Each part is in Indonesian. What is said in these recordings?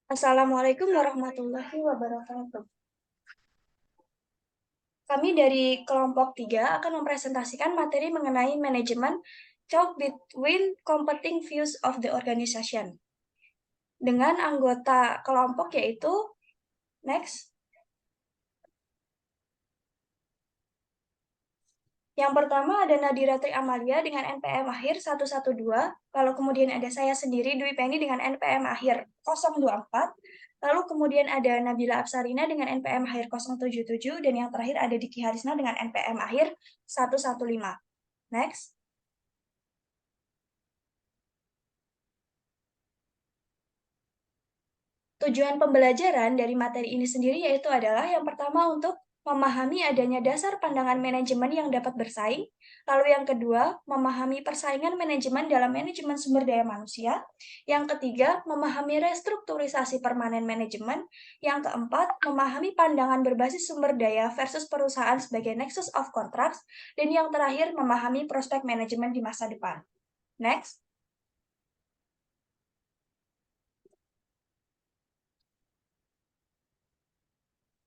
Assalamualaikum warahmatullahi wabarakatuh. Kami dari kelompok 3 akan mempresentasikan materi mengenai manajemen talk between competing views of the organization. Dengan anggota kelompok yaitu next. Yang pertama ada Nadira Tri Amalia dengan NPM akhir 112, lalu kemudian ada saya sendiri Dwi Penny dengan NPM akhir 024, lalu kemudian ada Nabila Apsarina dengan NPM akhir 077, dan yang terakhir ada Diki Harisna dengan NPM akhir 115. Next. Tujuan pembelajaran dari materi ini sendiri yaitu adalah yang pertama untuk memahami adanya dasar pandangan manajemen yang dapat bersaing, lalu yang kedua, memahami persaingan manajemen dalam manajemen sumber daya manusia, yang ketiga, memahami restrukturisasi permanen manajemen, yang keempat, memahami pandangan berbasis sumber daya versus perusahaan sebagai nexus of contracts, dan yang terakhir, memahami prospek manajemen di masa depan. Next.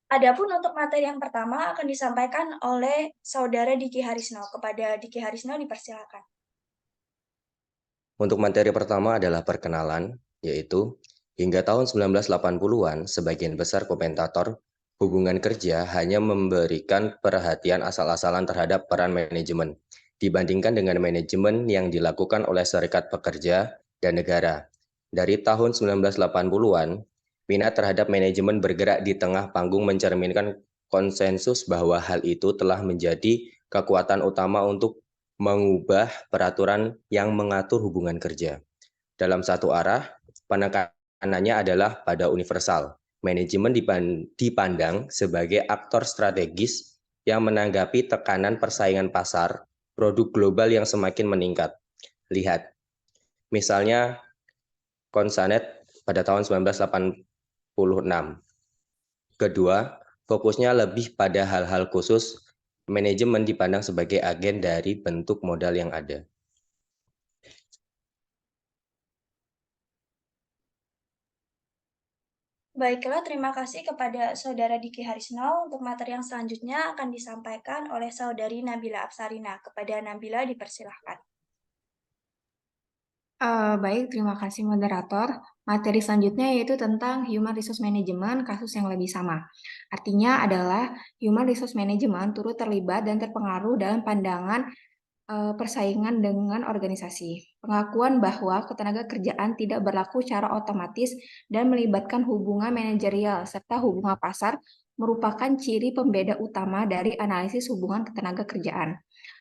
Adapun untuk materi yang pertama akan disampaikan oleh Saudara Diki Harisno. Kepada Diki Harisno dipersilakan. Untuk materi pertama adalah perkenalan, yaitu hingga tahun 1980-an, sebagian besar komentator hubungan kerja hanya memberikan perhatian asal-asalan terhadap peran manajemen, dibandingkan dengan manajemen yang dilakukan oleh serikat pekerja dan negara. Dari tahun 1980-an, minat terhadap manajemen bergerak di tengah panggung mencerminkan konsensus bahwa hal itu telah menjadi kekuatan utama untuk mengubah peraturan yang mengatur hubungan kerja. Dalam satu arah, penekanannya adalah pada universal. Manajemen dipandang sebagai aktor strategis yang menanggapi tekanan persaingan pasar produk global yang semakin meningkat. Lihat, misalnya Consanet pada tahun 1986. Kedua, fokusnya lebih pada hal-hal khusus. Manajemen dipandang sebagai agen dari bentuk modal yang ada. Baiklah, terima kasih kepada Saudara Diki Harisno. Untuk materi yang selanjutnya akan disampaikan oleh Saudari Nabila Apsarina. Kepada Nabila dipersilahkan. Baik, terima kasih moderator. Materi selanjutnya yaitu tentang Human Resource Management, kasus yang lebih sama. Artinya adalah Human Resource Management turut terlibat dan terpengaruh dalam pandangan persaingan dengan organisasi. Pengakuan bahwa ketenagakerjaan tidak berlaku secara otomatis dan melibatkan hubungan manajerial serta hubungan pasar merupakan ciri pembeda utama dari analisis hubungan ketenagakerjaan.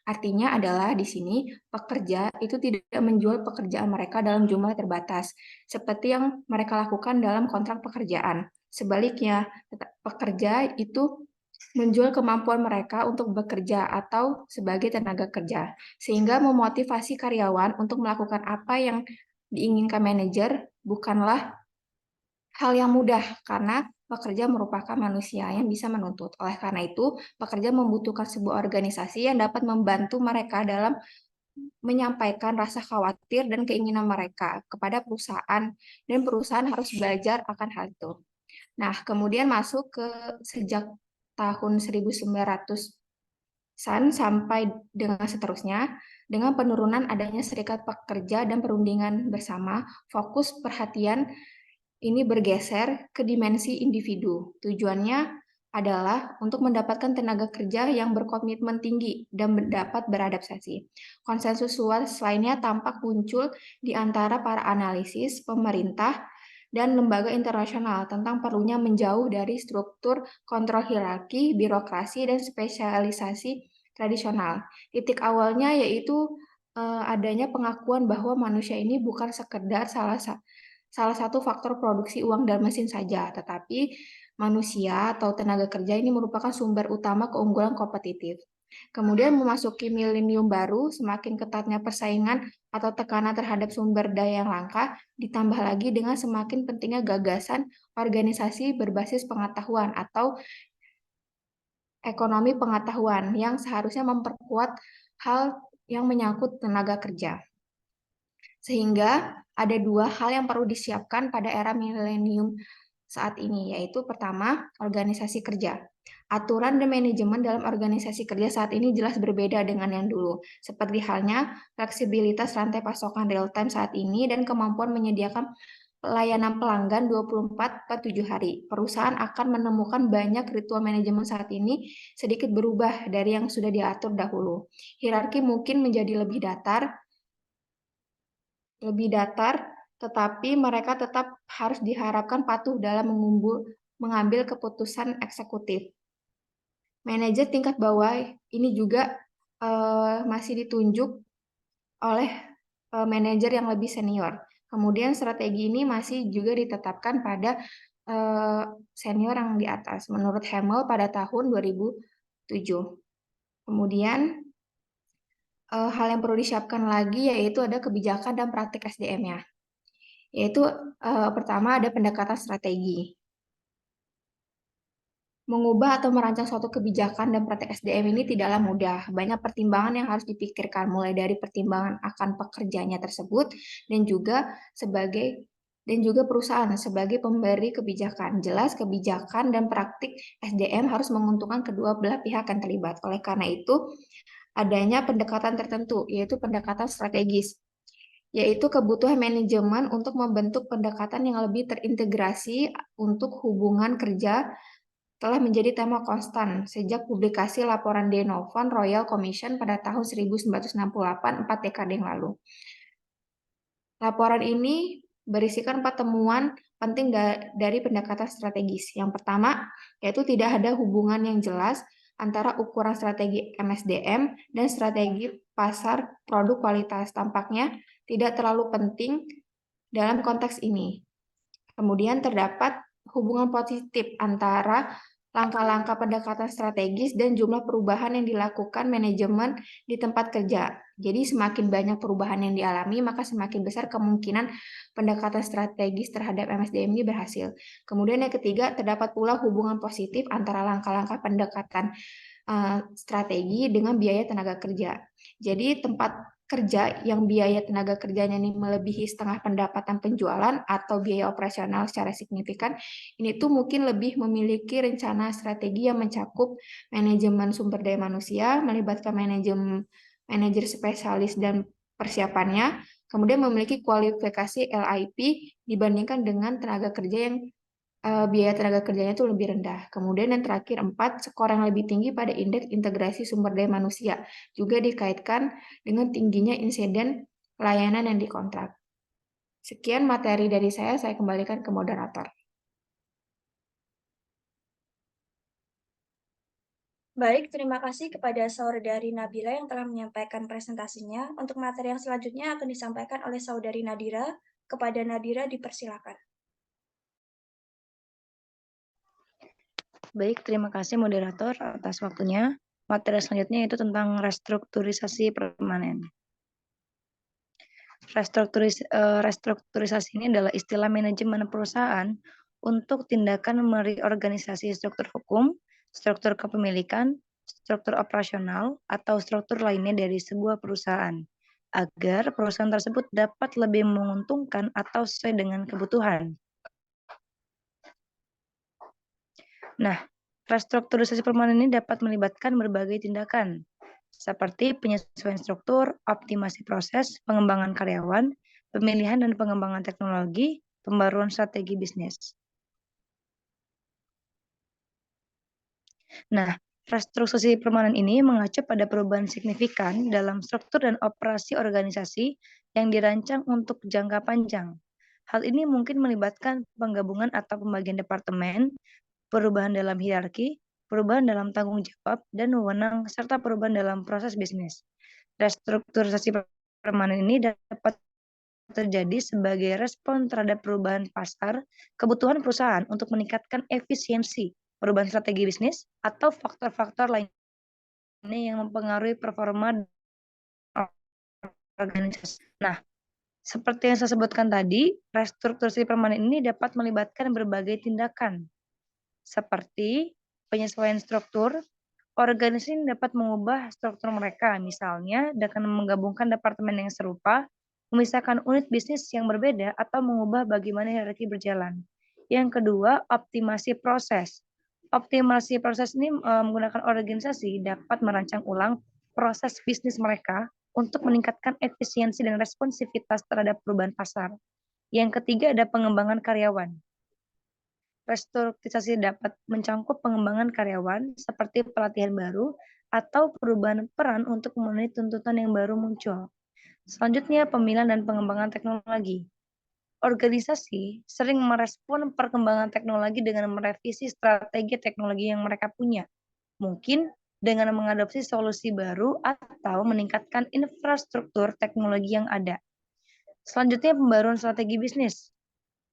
Artinya adalah di sini pekerja itu tidak menjual pekerjaan mereka dalam jumlah terbatas, seperti yang mereka lakukan dalam kontrak pekerjaan. Sebaliknya, pekerja itu menjual kemampuan mereka untuk bekerja atau sebagai tenaga kerja, sehingga memotivasi karyawan untuk melakukan apa yang diinginkan manajer bukanlah hal yang mudah karena pekerja merupakan manusia yang bisa menuntut. Oleh karena itu, pekerja membutuhkan sebuah organisasi yang dapat membantu mereka dalam menyampaikan rasa khawatir dan keinginan mereka kepada perusahaan, dan perusahaan harus belajar akan hal itu. Nah, kemudian masuk ke sejak tahun 1900-an sampai dengan seterusnya, dengan penurunan adanya serikat pekerja dan perundingan bersama, fokus perhatian ini bergeser ke dimensi individu. Tujuannya adalah untuk mendapatkan tenaga kerja yang berkomitmen tinggi dan dapat beradaptasi. Konsensus luas lainnya tampak muncul di antara para analisis, pemerintah, dan lembaga internasional tentang perlunya menjauh dari struktur kontrol hierarki, birokrasi, dan spesialisasi tradisional. Titik awalnya yaitu adanya pengakuan bahwa manusia ini bukan sekedar salah satu faktor produksi uang dan mesin saja, tetapi manusia atau tenaga kerja ini merupakan sumber utama keunggulan kompetitif. Kemudian memasuki milenium baru, semakin ketatnya persaingan atau tekanan terhadap sumber daya yang langka, ditambah lagi dengan semakin pentingnya gagasan organisasi berbasis pengetahuan atau ekonomi pengetahuan yang seharusnya memperkuat hal yang menyangkut tenaga kerja. Sehingga ada dua hal yang perlu disiapkan pada era milenium saat ini, yaitu pertama, organisasi kerja. Aturan dan manajemen dalam organisasi kerja saat ini jelas berbeda dengan yang dulu, seperti halnya fleksibilitas rantai pasokan real time saat ini dan kemampuan menyediakan pelayanan pelanggan 24/7 hari. Perusahaan akan menemukan banyak ritual manajemen saat ini sedikit berubah dari yang sudah diatur dahulu. Hierarki mungkin menjadi lebih datar, tetapi mereka tetap harus diharapkan patuh dalam mengambil keputusan eksekutif. Manajer tingkat bawah ini juga masih ditunjuk oleh manajer yang lebih senior. Kemudian strategi ini masih juga ditetapkan pada senior yang di atas, menurut Hamel pada tahun 2007. Kemudian hal yang perlu disiapkan lagi yaitu ada kebijakan dan praktik SDM-nya. Yaitu pertama ada pendekatan strategi. Mengubah atau merancang suatu kebijakan dan praktek SDM ini tidaklah mudah. Banyak pertimbangan yang harus dipikirkan, mulai dari pertimbangan akan pekerjanya tersebut dan juga perusahaan sebagai pemberi kebijakan. Jelas kebijakan dan praktik SDM harus menguntungkan kedua belah pihak yang terlibat. Oleh karena itu, adanya pendekatan tertentu, yaitu pendekatan strategis, yaitu kebutuhan manajemen untuk membentuk pendekatan yang lebih terintegrasi untuk hubungan kerja telah menjadi tema konstan sejak publikasi laporan Donovan Royal Commission pada tahun 1968, 4 dekade yang lalu. Laporan ini berisikan 4 temuan penting dari pendekatan strategis. Yang pertama, yaitu tidak ada hubungan yang jelas antara ukuran strategi MSDM dan strategi pasar produk kualitas. Tampaknya tidak terlalu penting dalam konteks ini. Kemudian terdapat hubungan positif antara langkah-langkah pendekatan strategis dan jumlah perubahan yang dilakukan manajemen di tempat kerja. Jadi semakin banyak perubahan yang dialami, maka semakin besar kemungkinan pendekatan strategis terhadap MSDM ini berhasil. Kemudian yang ketiga, terdapat pula hubungan positif antara langkah-langkah pendekatan strategi dengan biaya tenaga kerja. Jadi tempat kerja yang biaya tenaga kerjanya ini melebihi setengah pendapatan penjualan atau biaya operasional secara signifikan, ini tuh mungkin lebih memiliki rencana strategi yang mencakup manajemen sumber daya manusia, melibatkan manajer spesialis dan persiapannya, kemudian memiliki kualifikasi LIP dibandingkan dengan tenaga kerja yang biaya tenaga kerjanya itu lebih rendah. Kemudian yang terakhir 4, skor yang lebih tinggi pada indeks integrasi sumber daya manusia juga dikaitkan dengan tingginya insiden layanan yang dikontrak. Sekian materi dari saya kembalikan ke moderator. Baik, terima kasih kepada Saudari Nabila yang telah menyampaikan presentasinya. Untuk materi yang selanjutnya akan disampaikan oleh Saudari Nadira. Kepada Nadira dipersilakan. Baik, terima kasih moderator atas waktunya. Materi selanjutnya yaitu tentang restrukturisasi permanen. Restrukturisasi ini adalah istilah manajemen perusahaan untuk tindakan mereorganisasi struktur hukum, struktur kepemilikan, struktur operasional, atau struktur lainnya dari sebuah perusahaan, agar perusahaan tersebut dapat lebih menguntungkan atau sesuai dengan kebutuhan. Nah, restrukturisasi permanen ini dapat melibatkan berbagai tindakan, seperti penyesuaian struktur, optimasi proses, pengembangan karyawan, pemilihan dan pengembangan teknologi, pembaruan strategi bisnis. Nah, restrukturisasi permanen ini mengacu pada perubahan signifikan dalam struktur dan operasi organisasi yang dirancang untuk jangka panjang. Hal ini mungkin melibatkan penggabungan atau pembagian departemen, perubahan dalam hierarki, perubahan dalam tanggung jawab dan wewenang, serta perubahan dalam proses bisnis. Restrukturisasi permanen ini dapat terjadi sebagai respon terhadap perubahan pasar, kebutuhan perusahaan untuk meningkatkan efisiensi, perubahan strategi bisnis, atau faktor-faktor lainnya yang mempengaruhi performa organisasi. Nah, seperti yang saya sebutkan tadi, restrukturisasi permanen ini dapat melibatkan berbagai tindakan, seperti penyesuaian struktur. Organisasi dapat mengubah struktur mereka, misalnya dengan menggabungkan departemen yang serupa, memisahkan unit bisnis yang berbeda atau mengubah bagaimana hierarki berjalan. Yang kedua, optimasi proses. Optimasi proses ini menggunakan organisasi dapat merancang ulang proses bisnis mereka untuk meningkatkan efisiensi dan responsivitas terhadap perubahan pasar. Yang ketiga ada pengembangan karyawan. Restrukturisasi dapat mencangkup pengembangan karyawan seperti pelatihan baru atau perubahan peran untuk memenuhi tuntutan yang baru muncul. Selanjutnya, pemilihan dan pengembangan teknologi. Organisasi sering merespon perkembangan teknologi dengan merevisi strategi teknologi yang mereka punya. Mungkin dengan mengadopsi solusi baru atau meningkatkan infrastruktur teknologi yang ada. Selanjutnya, pembaruan strategi bisnis.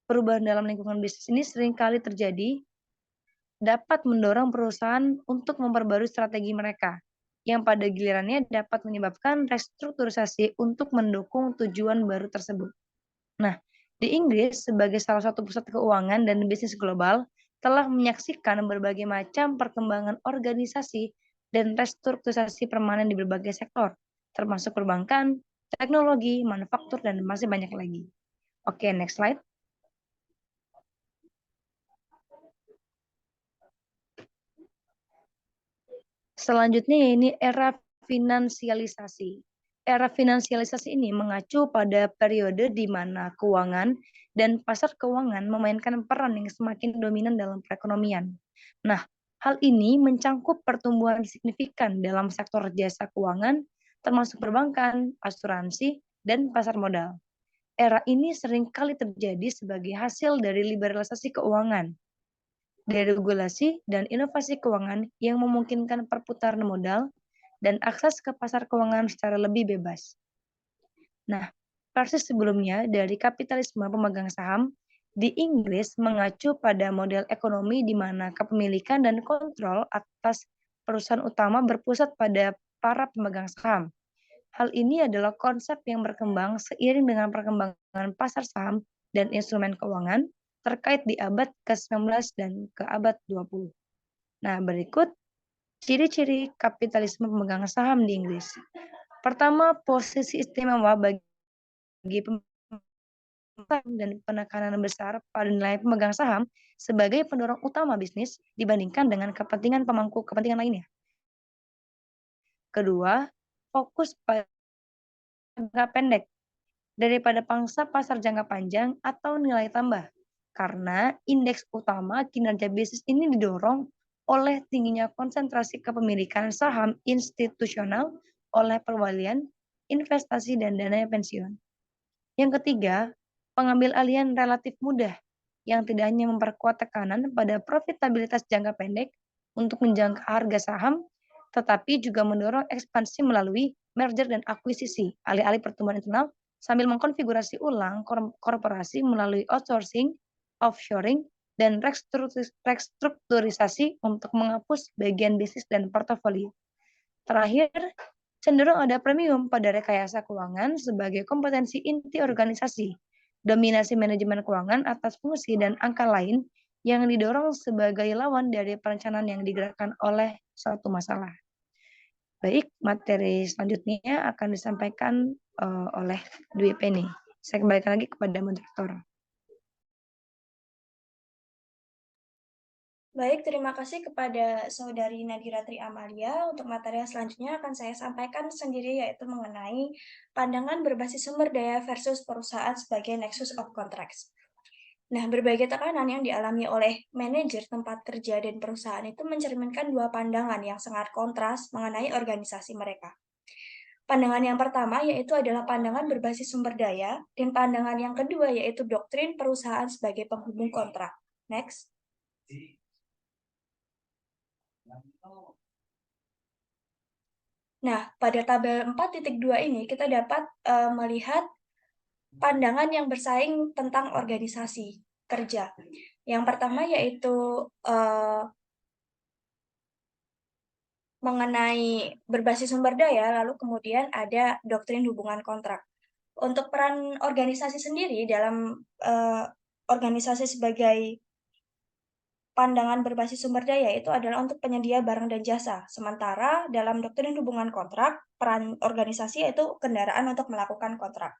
Perubahan dalam lingkungan bisnis ini seringkali terjadi dapat mendorong perusahaan untuk memperbarui strategi mereka, yang pada gilirannya dapat menyebabkan restrukturisasi untuk mendukung tujuan baru tersebut. Nah, di Inggris sebagai salah satu pusat keuangan dan bisnis global, telah menyaksikan berbagai macam perkembangan organisasi dan restrukturisasi permanen di berbagai sektor, termasuk perbankan, teknologi, manufaktur, dan masih banyak lagi. Oke, next slide. Selanjutnya ini era finansialisasi. Era finansialisasi ini mengacu pada periode di mana keuangan dan pasar keuangan memainkan peran yang semakin dominan dalam perekonomian. Nah, hal ini mencangkup pertumbuhan signifikan dalam sektor jasa keuangan, termasuk perbankan, asuransi, dan pasar modal. Era ini seringkali terjadi sebagai hasil dari liberalisasi keuangan, deregulasi dan inovasi keuangan yang memungkinkan perputaran modal dan akses ke pasar keuangan secara lebih bebas. Nah, versi sebelumnya dari kapitalisme pemegang saham di Inggris mengacu pada model ekonomi di mana kepemilikan dan kontrol atas perusahaan utama berpusat pada para pemegang saham. Hal ini adalah konsep yang berkembang seiring dengan perkembangan pasar saham dan instrumen keuangan terkait di abad ke-19 dan ke abad 20. Nah, berikut ciri-ciri kapitalisme pemegang saham di Inggris. Pertama, posisi istimewa bagi pemegang dan penekanan besar pada nilai pemegang saham sebagai pendorong utama bisnis dibandingkan dengan kepentingan pemangku kepentingan lainnya. Kedua, fokus pada jangka pendek daripada pangsa pasar jangka panjang atau nilai tambah. Karena indeks utama kinerja bisnis ini didorong oleh tingginya konsentrasi kepemilikan saham institusional oleh perwalian, investasi, dan dana pensiun. Yang ketiga, pengambil alihan relatif mudah yang tidak hanya memperkuat tekanan pada profitabilitas jangka pendek untuk menjangka harga saham, tetapi juga mendorong ekspansi melalui merger dan akuisisi, alih-alih pertumbuhan internal sambil mengkonfigurasi ulang korporasi melalui outsourcing, offshoring, dan restrukturisasi untuk menghapus bagian bisnis dan portofolio. Terakhir, cenderung ada premium pada rekayasa keuangan sebagai kompetensi inti organisasi, dominasi manajemen keuangan atas fungsi dan angka lain yang didorong sebagai lawan dari perencanaan yang digerakkan oleh suatu masalah. Baik, materi selanjutnya akan disampaikan oleh Dwi Penny. Saya kembalikan lagi kepada moderator. Baik, terima kasih kepada Saudari Nadira Tri Amalia. Untuk materi yang selanjutnya akan saya sampaikan sendiri, yaitu mengenai pandangan berbasis sumber daya versus perusahaan sebagai nexus of contracts. Nah, berbagai tekanan yang dialami oleh manajer tempat kerja dan perusahaan itu mencerminkan dua pandangan yang sangat kontras mengenai organisasi mereka. Pandangan yang pertama yaitu adalah pandangan berbasis sumber daya, dan pandangan yang kedua yaitu doktrin perusahaan sebagai penghubung kontrak. Next. Nah, pada tabel 4.2 ini kita dapat melihat pandangan yang bersaing tentang organisasi kerja. Yang pertama yaitu mengenai berbasis sumber daya, lalu kemudian ada doktrin hubungan kontrak. Untuk peran organisasi sendiri dalam organisasi sebagai pandangan berbasis sumber daya itu adalah untuk penyedia barang dan jasa. Sementara dalam doktrin hubungan kontrak, peran organisasi yaitu kendaraan untuk melakukan kontrak.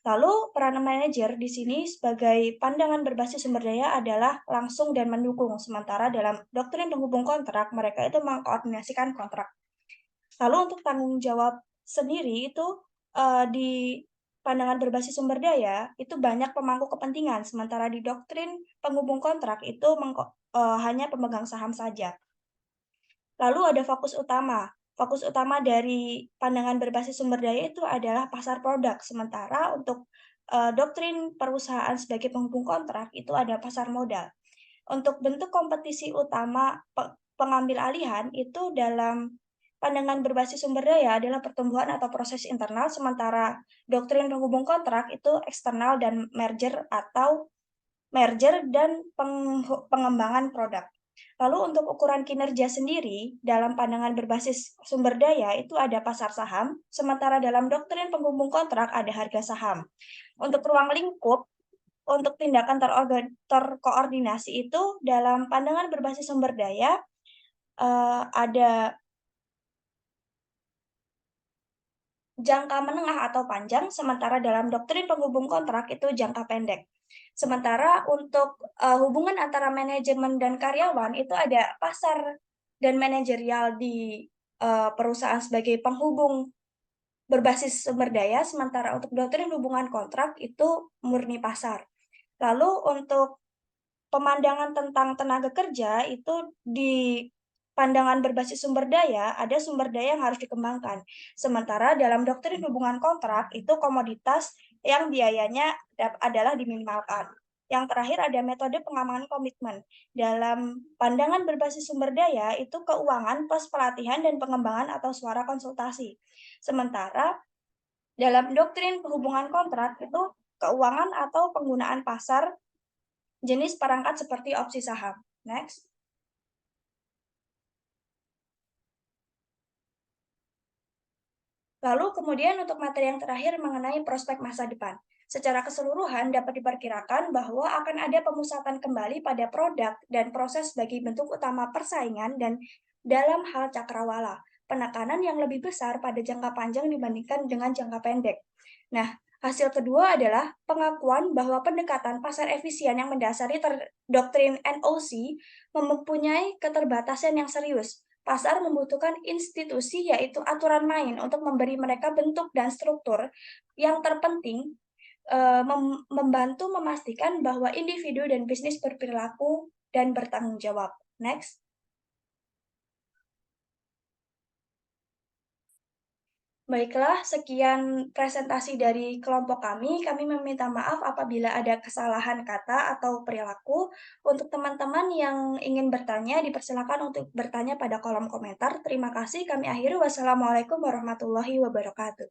Lalu peran manajer di sini sebagai pandangan berbasis sumber daya adalah langsung dan mendukung, sementara dalam doktrin penghubung kontrak mereka itu mengkoordinasikan kontrak. Lalu untuk tanggung jawab sendiri itu di pandangan berbasis sumber daya itu banyak pemangku kepentingan, sementara di doktrin penghubung kontrak itu hanya pemegang saham saja. Lalu ada fokus utama. Fokus utama dari pandangan berbasis sumber daya itu adalah pasar produk, sementara untuk doktrin perusahaan sebagai penghubung kontrak itu ada pasar modal. Untuk bentuk kompetisi utama pengambil alihan itu dalam pandangan berbasis sumber daya adalah pertumbuhan atau proses internal, sementara doktrin penghubung kontrak itu eksternal dan merger dan pengembangan produk. Lalu untuk ukuran kinerja sendiri, dalam pandangan berbasis sumber daya itu ada pasar saham, sementara dalam doktrin penghubung kontrak ada harga saham. Untuk ruang lingkup, untuk tindakan terkoordinasi itu dalam pandangan berbasis sumber daya ada jangka menengah atau panjang, sementara dalam doktrin penghubung kontrak itu jangka pendek. Sementara untuk hubungan antara manajemen dan karyawan itu ada pasar dan manajerial di perusahaan sebagai penghubung berbasis sumber daya, sementara untuk doktrin hubungan kontrak itu murni pasar. Lalu untuk pemandangan tentang tenaga kerja itu di pandangan berbasis sumber daya, ada sumber daya yang harus dikembangkan. Sementara dalam doktrin hubungan kontrak itu komoditas yang biayanya adalah diminimalkan. Yang terakhir ada metode pengamanan komitmen. Dalam pandangan berbasis sumber daya itu keuangan plus pelatihan dan pengembangan atau suara konsultasi. Sementara dalam doktrin hubungan kontrak itu keuangan atau penggunaan pasar jenis perangkat seperti opsi saham. Next. Lalu kemudian untuk materi yang terakhir mengenai prospek masa depan. Secara keseluruhan dapat diperkirakan bahwa akan ada pemusatan kembali pada produk dan proses sebagai bentuk utama persaingan dan dalam hal cakrawala, penekanan yang lebih besar pada jangka panjang dibandingkan dengan jangka pendek. Nah, hasil kedua adalah pengakuan bahwa pendekatan pasar efisien yang mendasari doktrin NOC mempunyai keterbatasan yang serius. Pasar membutuhkan institusi, yaitu aturan main, untuk memberi mereka bentuk dan struktur. Yang terpenting, membantu memastikan bahwa individu dan bisnis berperilaku dan bertanggung jawab. Next. Baiklah, sekian presentasi dari kelompok kami. Kami meminta maaf apabila ada kesalahan kata atau perilaku. Untuk teman-teman yang ingin bertanya, dipersilakan untuk bertanya pada kolom komentar. Terima kasih. Kami akhiri. Wassalamualaikum warahmatullahi wabarakatuh.